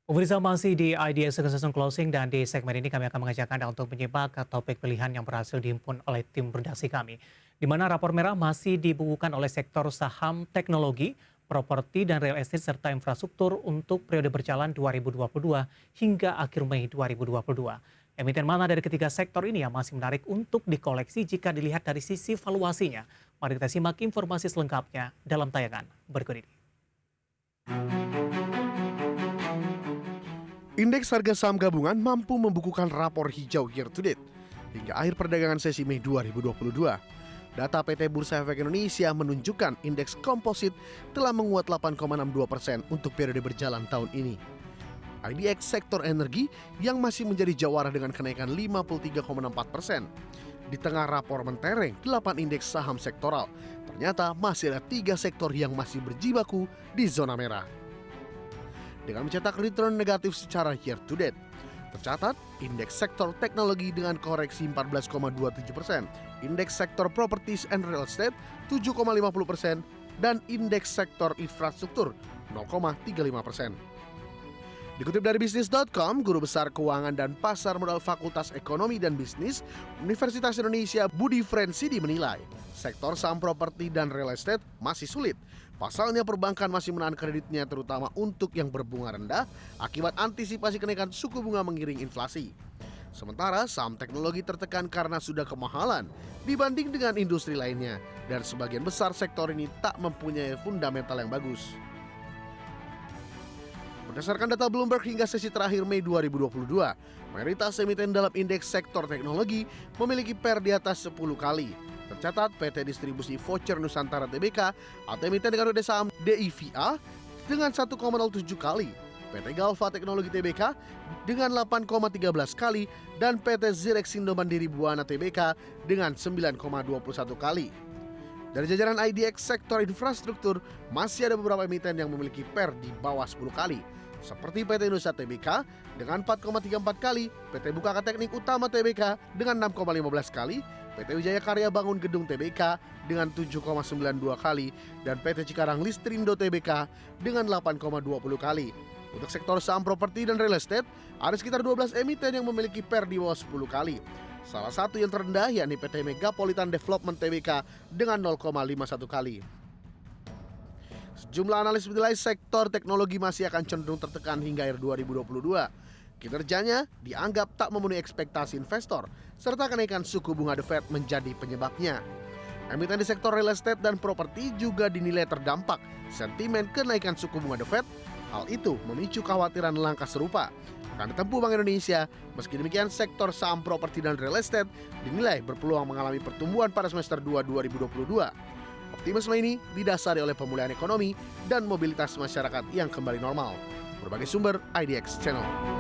Pemirsa masih di IDX Succession Closing dan di segmen ini kami akan mengajak Anda untuk menyimak topik pilihan yang berhasil dihimpun oleh tim redaksi kami. Di mana rapor merah masih dibukukan oleh sektor saham teknologi, properti dan real estate serta infrastruktur untuk periode berjalan 2022 hingga akhir Mei 2022. Emiten mana dari ketiga sektor ini yang masih menarik untuk dikoleksi jika dilihat dari sisi valuasinya? Mari kita simak informasi selengkapnya dalam tayangan berikut ini. Indeks harga saham gabungan mampu membukukan rapor hijau year to date hingga akhir perdagangan sesi Mei 2022. Data PT Bursa Efek Indonesia menunjukkan indeks komposit telah menguat 8,62% untuk periode berjalan tahun ini. IDX sektor energi yang masih menjadi jawara dengan kenaikan 53,64%. Di tengah rapor mentereng 8 indeks saham sektoral, ternyata masih ada 3 sektor yang masih berjibaku di zona merah dengan mencetak return negatif secara year to date. Tercatat, indeks sektor teknologi dengan koreksi 14,27%, indeks sektor properties and real estate 7,50%, dan indeks sektor infrastruktur 0,35%. Dikutip dari bisnis.com, Guru Besar Keuangan dan Pasar Modal Fakultas Ekonomi dan Bisnis Universitas Indonesia Budi Frensidi menilai, sektor saham properti dan real estate masih sulit. Pasalnya perbankan masih menahan kreditnya terutama untuk yang berbunga rendah akibat antisipasi kenaikan suku bunga mengiring inflasi. Sementara saham teknologi tertekan karena sudah kemahalan dibanding dengan industri lainnya dan sebagian besar sektor ini tak mempunyai fundamental yang bagus. Berdasarkan data Bloomberg hingga sesi terakhir Mei 2022, mayoritas emiten dalam indeks sektor teknologi memiliki PER di atas 10 kali. Tercatat PT Distribusi Voucher Nusantara Tbk atau emiten dengan kode saham DIVA dengan 1,07 kali, PT Galva Teknologi Tbk dengan 8,13 kali, dan PT Zirexindo Mandiri Buana Tbk dengan 9,21 kali. Dari jajaran IDX sektor infrastruktur, masih ada beberapa emiten yang memiliki PER di bawah 10 kali, seperti PT Nusa Tbk dengan 4,34 kali, PT Bukaka Teknik Utama Tbk dengan 6,15 kali, PT Wijaya Karya Bangun Gedung Tbk dengan 7,92 kali, dan PT Cikarang Listrindo Tbk dengan 8,20 kali. Untuk sektor saham properti dan real estate, ada sekitar 12 emiten yang memiliki PER di bawah 10 kali. Salah satu yang terendah yakni PT Megapolitan Development Tbk dengan 0,51 kali. Sejumlah analis menilai sektor teknologi masih akan cenderung tertekan hingga akhir 2022. Kinerjanya dianggap tak memenuhi ekspektasi investor, serta kenaikan suku bunga The Fed menjadi penyebabnya. Emiten di sektor real estate dan properti juga dinilai terdampak sentimen kenaikan suku bunga The Fed. Hal itu memicu kekhawatiran langkah serupa akan ditempuh Bank Indonesia. Meski demikian, sektor saham properti dan real estate dinilai berpeluang mengalami pertumbuhan pada semester 2 2022. Optimisme ini didasari oleh pemulihan ekonomi dan mobilitas masyarakat yang kembali normal. Berbagai sumber IDX Channel.